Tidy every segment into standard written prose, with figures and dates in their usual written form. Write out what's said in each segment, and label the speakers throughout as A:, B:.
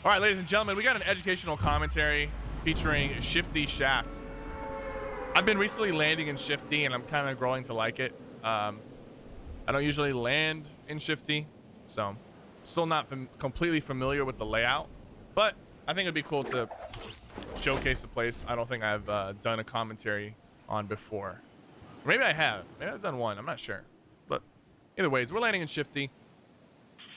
A: All right, ladies and gentlemen, we got an educational commentary featuring Shifty Shaft. I've been recently landing in Shifty, and I'm kind of growing to like it. I don't usually land in Shifty, so still not completely familiar with the layout, but I think it'd be cool to showcase a place I don't think I've done a commentary on before. Or maybe I have. Maybe I've done one. I'm not sure. But either ways, we're landing in Shifty.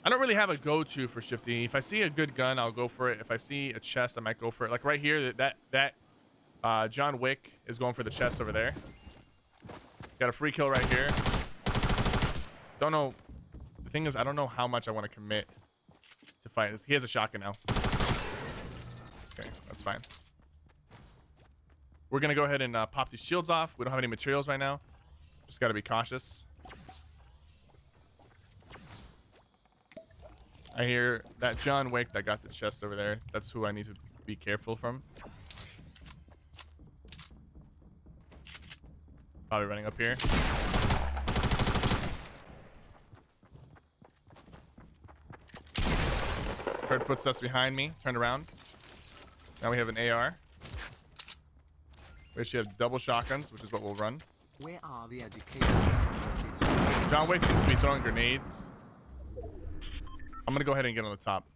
A: I don't really have a go-to for Shifty. If I see a good gun, I'll go for it. If I see a chest, I might go for it. Like right here, that John Wick is going for the chest over there. Got a free kill right here. Don't know. The thing is, I don't know how much I want to commit to fight this. He has a shotgun now. Okay, that's fine. We're going to go ahead and pop these shields off. We don't have any materials right now. Just got to be cautious. I hear that John Wick that got the chest over there. That's who I need to be careful from. Probably running up here. Heard footsteps behind me. Turned around. Now we have an AR. We actually have double shotguns, which is what we'll run.
B: Where are the education?
A: John Wick seems to be throwing grenades. I'm gonna go ahead and get on the top.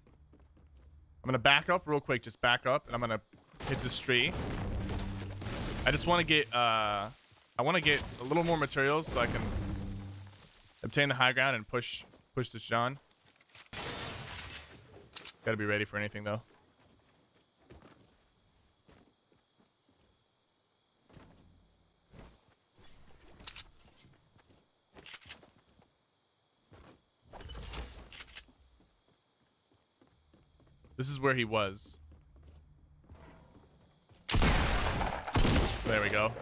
A: I'm gonna back up real quick, just back up, and I'm gonna hit this tree. I just want to get I want to get a little more materials so I can obtain the high ground and push this John. Gotta be ready for anything though. This is where he was. There we go.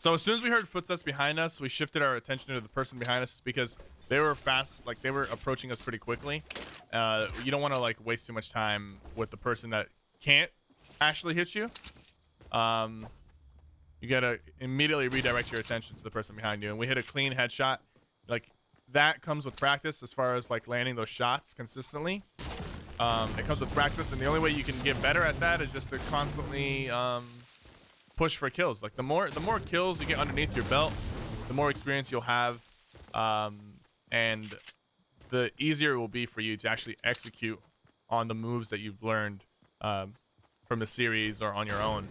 A: So as soon as we heard footsteps behind us, we shifted our attention to the person behind us because they were fast, like they were approaching us pretty quickly. You don't want to like waste too much time with the person that can't actually hit you. You gotta immediately redirect your attention to the person behind you. And we hit a clean headshot. Like that comes with practice as far as like landing those shots consistently. It comes with practice, and the only way you can get better at that is just to constantly push for kills. Like the more kills you get underneath your belt, the more experience you'll have, and the easier it will be for you to actually execute on the moves that you've learned from the series or on your own.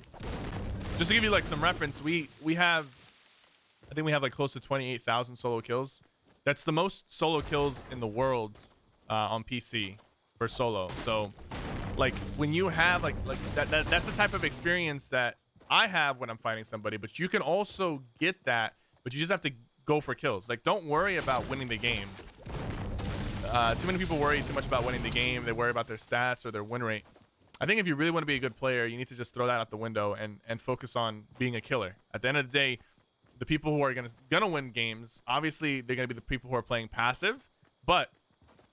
A: Just to give you like some reference, we have, I think we have like close to 28,000 solo kills. That's the most solo kills in the world on PC for solo. So like when you have like that's the type of experience that I have when I'm fighting somebody, but you can also get that, but you just have to go for kills. Like don't worry about winning the game. Too many people worry too much about winning the game. They worry about their stats or their win rate. I think if you really want to be a good player, you need to just throw that out the window and focus on being a killer. At the end of the day, the people who are gonna win games, obviously they're gonna be the people who are playing passive, but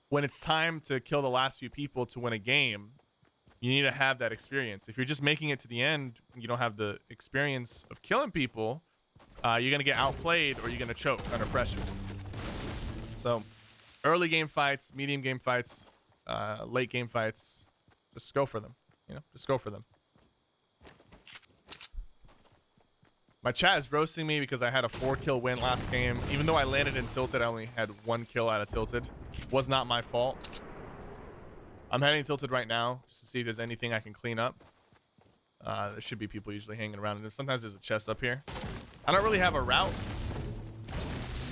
A: when it's time to kill the last few people to win a game, you need to have that experience. If you're just making it to the end, you don't have the experience of killing people, you're gonna get outplayed or you're gonna choke under pressure. So early game fights, medium game fights, late game fights, just go for them. You know, just go for them. My chat is roasting me because I had a 4-kill win last game. Even though I landed in Tilted, I only had 1 kill out of Tilted. Was not my fault. I'm heading Tilted right now just to see if there's anything I can clean up. There should be people usually hanging around. And sometimes there's a chest up here. I don't really have a route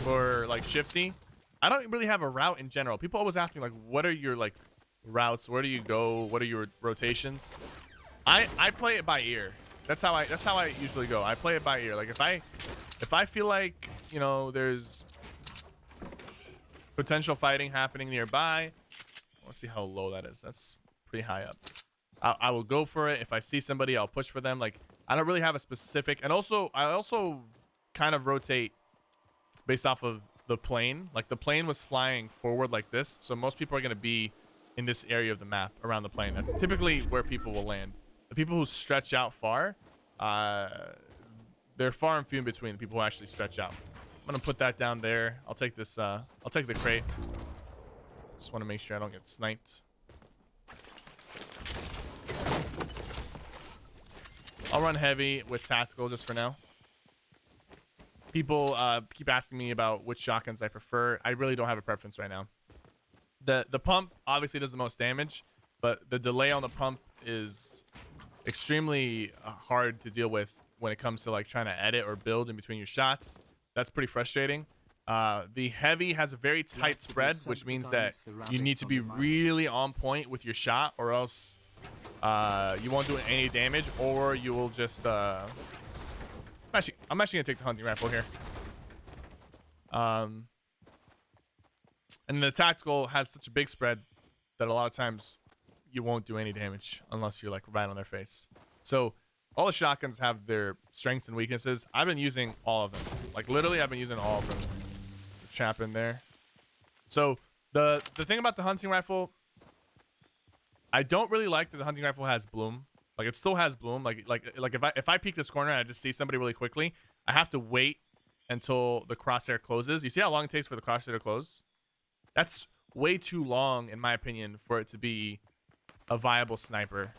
A: for like Shifty. I don't really have a route in general. People always ask me like, what are your like routes? Where do you go? What are your rotations? I play it by ear. That's how I usually go. I play it by ear. Like if I feel like, you know, there's potential fighting happening nearby, let's see how low that is. That's pretty high up. I will go for it. If I see somebody, I'll push for them. Like I don't really have a specific, and also I also kind of rotate based off of the plane. Like the plane was flying forward like this, so most people are going to be in this area of the map around the plane. That's typically where people will land. The people who stretch out far, they're far and few in between. The people who actually stretch out. I'm gonna put that down there. I'll take this. I'll take the crate. Just want to make sure I don't get sniped. I'll run heavy with tactical just for now. People keep asking me about which shotguns I prefer. I really don't have a preference right now. The pump obviously does the most damage, but the delay on the pump is extremely hard to deal with when it comes to like trying to edit or build in between your shots. That's pretty frustrating. The heavy has a very tight spread, which means that you need to be really on point with your shot, or else you won't do any damage, or you will just I'm actually gonna take the hunting rifle here. And the tactical has such a big spread that a lot of times you won't do any damage unless you're like right on their face. So all the shotguns have their strengths and weaknesses. I've been using all of them. Like literally, I've been using all of them. Trap in there. So the thing about the hunting rifle, I don't really like that the hunting rifle has bloom. Like it still has bloom. Like if I peek this corner and I just see somebody really quickly, I have to wait until the crosshair closes. You see how long it takes for the crosshair to close? That's way too long, in my opinion, for it to be a viable sniper.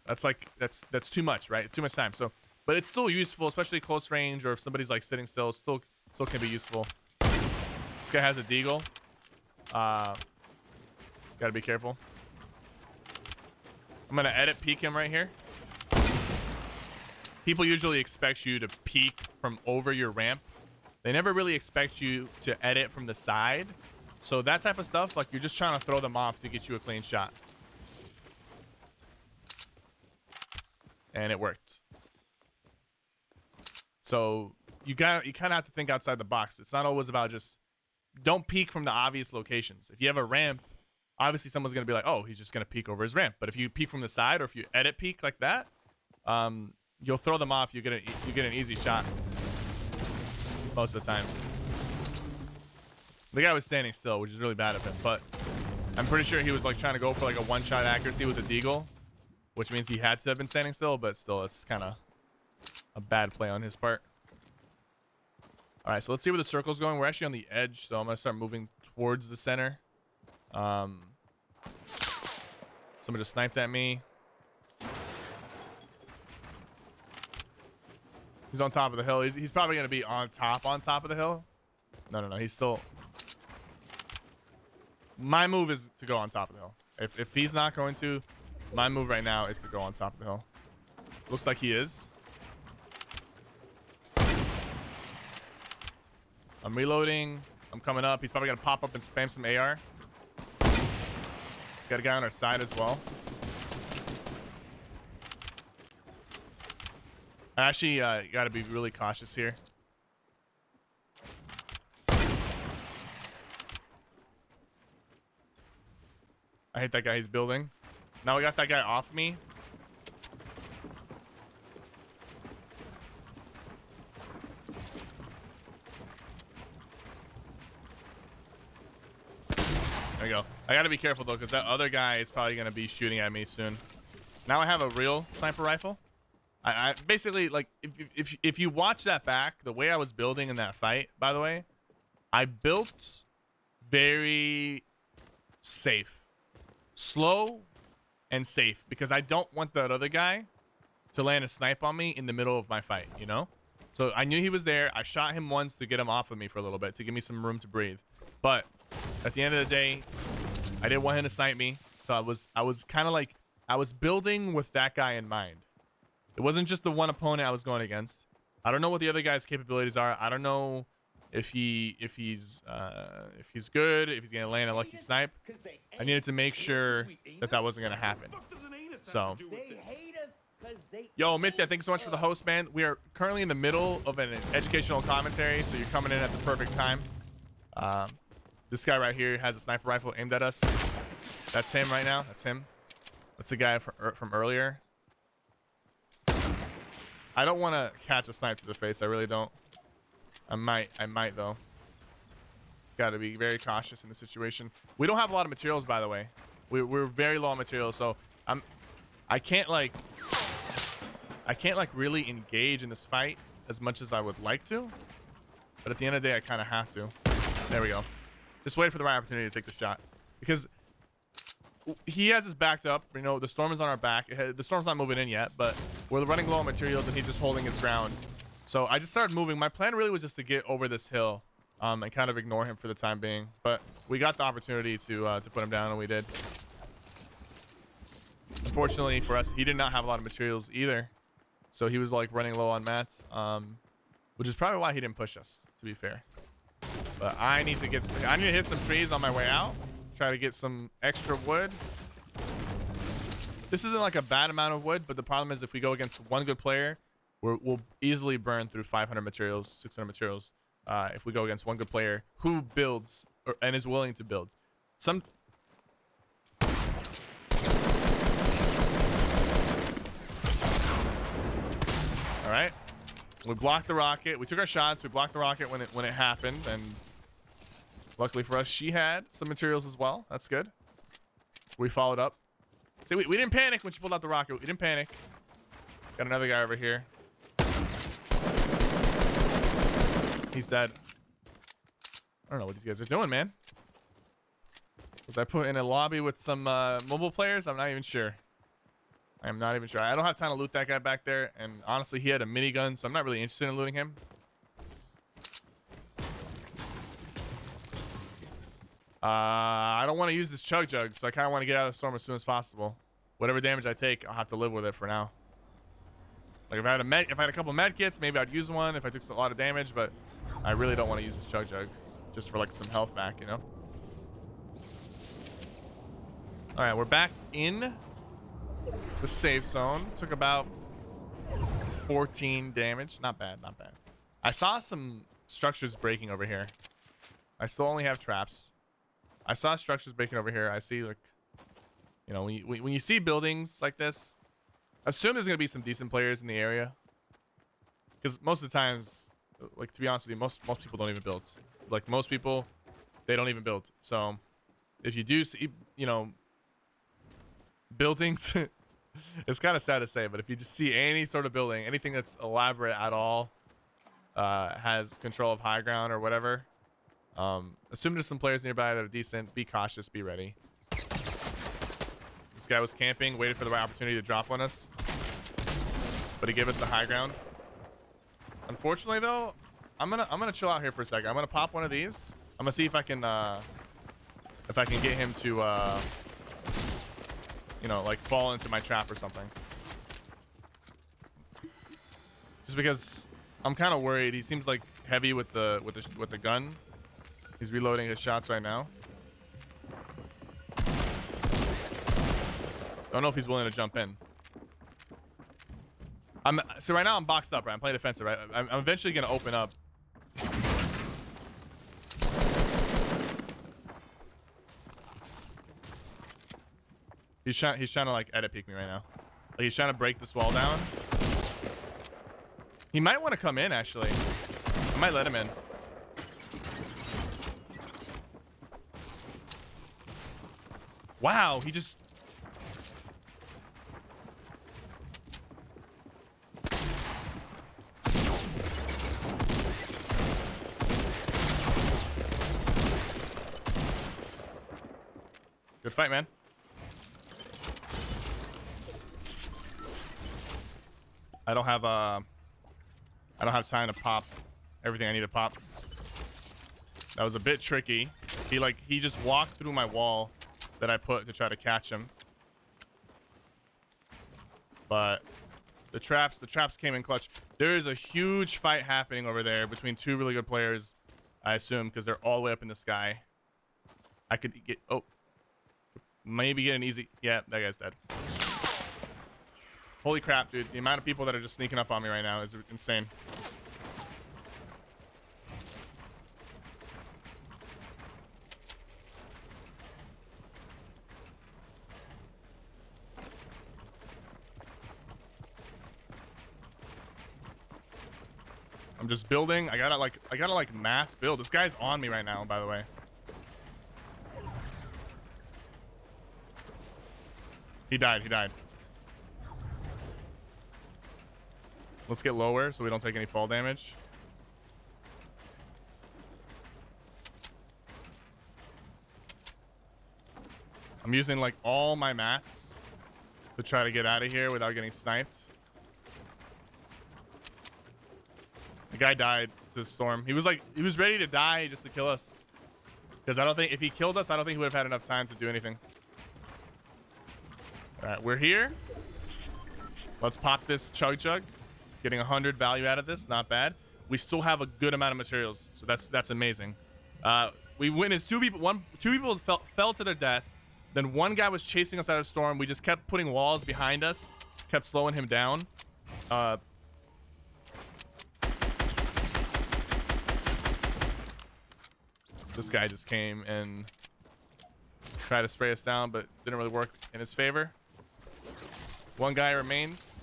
A: That's like that's too much, right? Too much time. So, but it's still useful, especially close range, or if somebody's like sitting still, still can be useful. This guy has a deagle. Gotta be careful. I'm gonna edit peek him right here. People usually expect you to peek from over your ramp. They never really expect you to edit from the side. So that type of stuff, like you're just trying to throw them off to get you a clean shot. And it worked. So you kind of have to think outside the box. It's not always about just don't peek from the obvious locations. If you have a ramp, obviously someone's gonna be like, oh, he's just gonna peek over his ramp. But if you peek from the side, or if you edit peek like that, you'll throw them off. You get an easy shot most of the times. The guy was standing still, which is really bad of him, but I'm pretty sure he was like trying to go for like a one-shot accuracy with a deagle, which means he had to have been standing still, but still it's kind of a bad play on his part. All right, so let's see where the circle's going. We're actually on the edge, so I'm gonna start moving towards the center. Someone just sniped at me. He's on top of the hill. He's probably gonna be on top of the hill. No, he's still. My move is to go on top of the hill. If he's not going to, my move right now is to go on top of the hill. Looks like he is. I'm reloading. I'm coming up. He's probably gonna pop up and spam some AR. Got a guy on our side as well. I actually gotta be really cautious here. I hate that guy. He's building. Now we got that guy off me. There we go. I gotta be careful though, because that other guy is probably gonna be shooting at me soon. Now I have a real sniper rifle. I basically, like, if you watch that back, the way I was building in that fight, by the way, I built very safe, slow and safe, because I don't want that other guy to land a snipe on me in the middle of my fight, you know? So I knew he was there. I shot him once to get him off of me for a little bit, to give me some room to breathe. But at the end of the day, I didn't want him to snipe me. So I was kind of like, I was building with that guy in mind. It wasn't just the one opponent I was going against. I don't know what the other guy's capabilities are. I don't know if he's good, if he's gonna land a lucky snipe. I needed to make sure that wasn't gonna happen. So, yo, Mythia, thanks so much for the host, man. We are currently in the middle of an educational commentary, so you're coming in at the perfect time. This guy right here has a sniper rifle aimed at us. That's him right now. That's him. That's the guy from earlier. I don't want to catch a snipe to the face. I really don't. I might though. Got to be very cautious in the situation. We don't have a lot of materials, by the way. We're very low on materials, so I can't like really engage in this fight as much as I would like to. But at the end of the day, I kind of have to. There we go. Just wait for the right opportunity to take the shot. because he has his backed up. You know, the storm is on our back. The storm's not moving in yet, but we're running low on materials, and he's just holding his ground. So I just started moving. My plan really was just to get over this hill, and kind of ignore him for the time being. But we got the opportunity to put him down, and we did. Unfortunately for us, he did not have a lot of materials either, so he was like running low on mats, which is probably why he didn't push us, to be fair. But I need to hit some trees on my way out. Try to get some extra wood. This isn't like a bad amount of wood, but the problem is if we go against one good player, we'll easily burn through 500 materials, 600 materials. If we go against one good player who builds and is willing to build. All right. We blocked the rocket. We took our shots. We blocked the rocket when it happened, and luckily for us, she had some materials as well. That's good. We followed up. See, we didn't panic when she pulled out the rocket. We didn't panic. Got another guy over here. He's dead. I don't know what these guys are doing, man. Was I put in a lobby with some mobile players? I'm not even sure. I am not even sure. I don't have time to loot that guy back there. And honestly, he had a minigun, so I'm not really interested in looting him. I don't want to use this chug jug, so I kind of want to get out of the storm as soon as possible. Whatever damage I take, I'll have to live with it for now. Like if I had a couple med kits, maybe I'd use one if I took a lot of damage, but I really don't want to use this chug jug just for like some health back, you know? All right, we're back in the safe zone. Took about 14 damage. Not bad, not bad. I saw some structures breaking over here. I still only have traps. I saw structures breaking over here. I see, like, you know, when you see buildings like this, assume there's gonna be some decent players in the area. Because most of the times, like, to be honest with you, most people don't even build. Like, most people, they don't even build. So if you do see, you know, buildings, it's kind of sad to say, but if you just see any sort of building, anything that's elaborate at all, has control of high ground or whatever, assume there's some players nearby that are decent. Be cautious, be ready. This guy was camping, waited for the right opportunity to drop on us, but he gave us the high ground. Unfortunately though, I'm gonna chill out here for a second. I'm gonna pop one of these. I'm gonna see if I can get him to you know, like fall into my trap or something. Just because I'm kind of worried. He seems like heavy with the gun. He's reloading his shots right now. Don't know if he's willing to jump in. So right now I'm boxed up, right? I'm playing defensive, right? I'm eventually gonna open up. He's trying to like edit peek me right now. Like he's trying to break this wall down. He might want to come in actually. I might let him in. Wow, he just... Good fight, man. I don't have time to pop everything I need to pop. That was a bit tricky. He just walked through my wall that I put to try to catch him. But the traps came in clutch. There is a huge fight happening over there between two really good players, I assume, because they're all the way up in the sky. I could get, oh, maybe get an easy, yeah, that guy's dead. Holy crap, dude. The amount of people that are just sneaking up on me right now is insane. I'm just building. I gotta like mass build. This guy's on me right now, by the way. He died. Let's get lower so we don't take any fall damage. I'm using like all my mats to try to get out of here without getting sniped. The guy died to the storm. He was ready to die just to kill us. Because I don't think if he killed us, I don't think he would have had enough time to do anything. All right, we're here. Let's pop this chug. Getting 100 value out of this, not bad. We still have a good amount of materials, so that's amazing. We witnessed two people fell to their death. Then one guy was chasing us out of the storm. We just kept putting walls behind us, kept slowing him down. This guy just came and tried to spray us down, but didn't really work in his favor. One guy remains.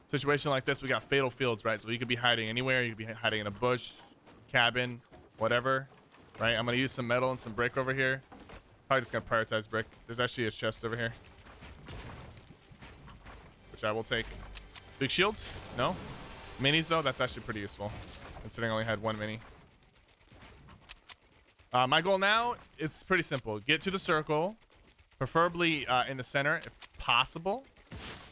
A: Situation like this, we got fatal fields, right? So you could be hiding anywhere. You could be hiding in a bush, cabin, whatever, right? I'm gonna use some metal and some brick over here. Probably just gonna prioritize brick. There's actually a chest over here, which I will take. Big shield? No. Minis though, that's actually pretty useful, considering I only had one mini. My goal now, it's pretty simple. Get to the circle, preferably in the center if possible.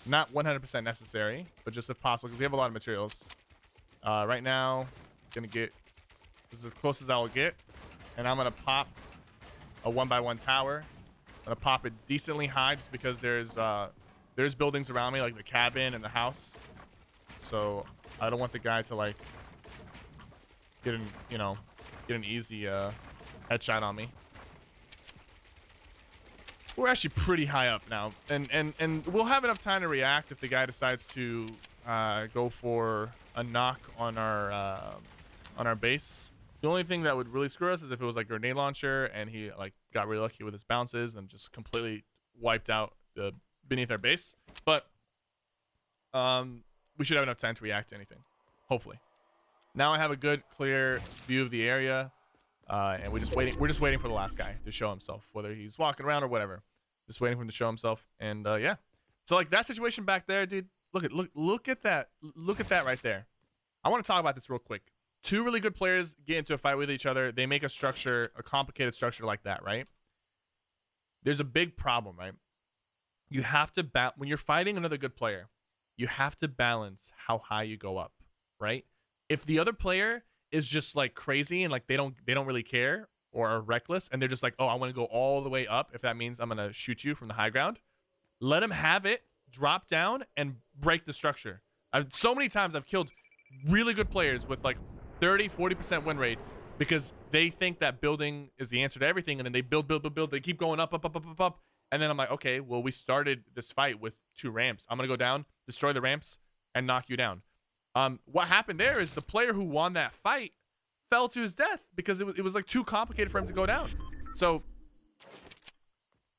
A: Not 100% necessary, but just if possible, because we have a lot of materials. Right now, gonna get this is as close as I will get, and I'm gonna pop a 1x1 tower. I'm gonna pop it decently high, just because there's buildings around me, like the cabin and the house. So I don't want the guy to like get an easy headshot on me. We're actually pretty high up now, and we'll have enough time to react if the guy decides to go for a knock on our base. The only thing that would really screw us is if it was like a grenade launcher and he like got really lucky with his bounces and just completely wiped out beneath our base. But we should have enough time to react to anything, hopefully. Now I have a good clear view of the area, and we're just waiting for the last guy to show himself, whether he's walking around or whatever. Just waiting for him to show himself. And yeah, so like that situation back there, dude, look at that right there. I want to talk about this real quick. Two really good players get into a fight with each other. They make a complicated structure like that, right? There's a big problem, right? You have to when you're fighting another good player, you have to balance how high you go up, right? If the other player is just like crazy and like they don't really care or are reckless, and they're just like, oh, I want to go all the way up, if that means I'm gonna shoot you from the high ground, let them have it, drop down and break the structure. So many times I've killed really good players with like 30-40% win rates because they think that building is the answer to everything, and then they build, they keep going up, and then I'm like, okay, well, we started this fight with 2 ramps. I'm gonna go down, destroy the ramps, and knock you down. What happened there is the player who won that fight fell to his death because it was like too complicated for him to go down. So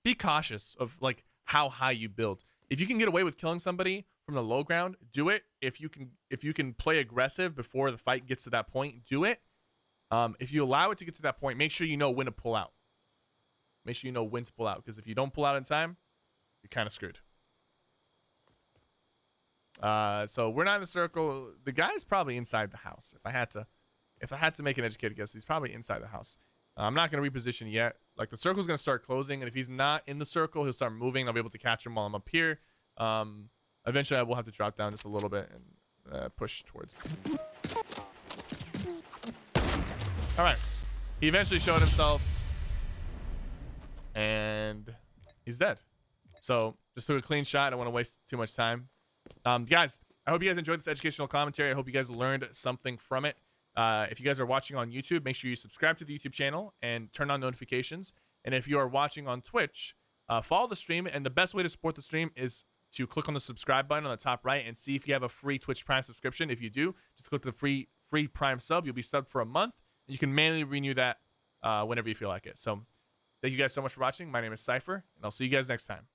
A: be cautious of like how high you build. If you can get away with killing somebody from the low ground, do it. If you can play aggressive before the fight gets to that point, do it. If you allow it to get to that point, make sure you know when to pull out. Make sure you know when to pull out, because if you don't pull out in time, you're kind of screwed. So we're not in the circle. The guy's probably inside the house. If I had to make an educated guess, he's probably inside the house. I'm not going to reposition yet. Like, the circle's going to start closing, and if he's not in the circle, he'll start moving. I'll be able to catch him while I'm up here. Eventually I will have to drop down just a little bit and push towards him. All right, he eventually showed himself, and he's dead. So just took a clean shot. I don't want to waste too much time. Guys, I hope you guys enjoyed this educational commentary. I hope you guys learned something from it. If you guys are watching on YouTube, make sure you subscribe to the YouTube channel and turn on notifications. And if you are watching on Twitch, follow the stream. And the best way to support the stream is to click on the subscribe button on the top right and see if you have a free Twitch Prime subscription. If you do, just click the free Prime sub. You'll be subbed for a month. And you can manually renew that whenever you feel like it. So thank you guys so much for watching. My name is Cypher, and I'll see you guys next time.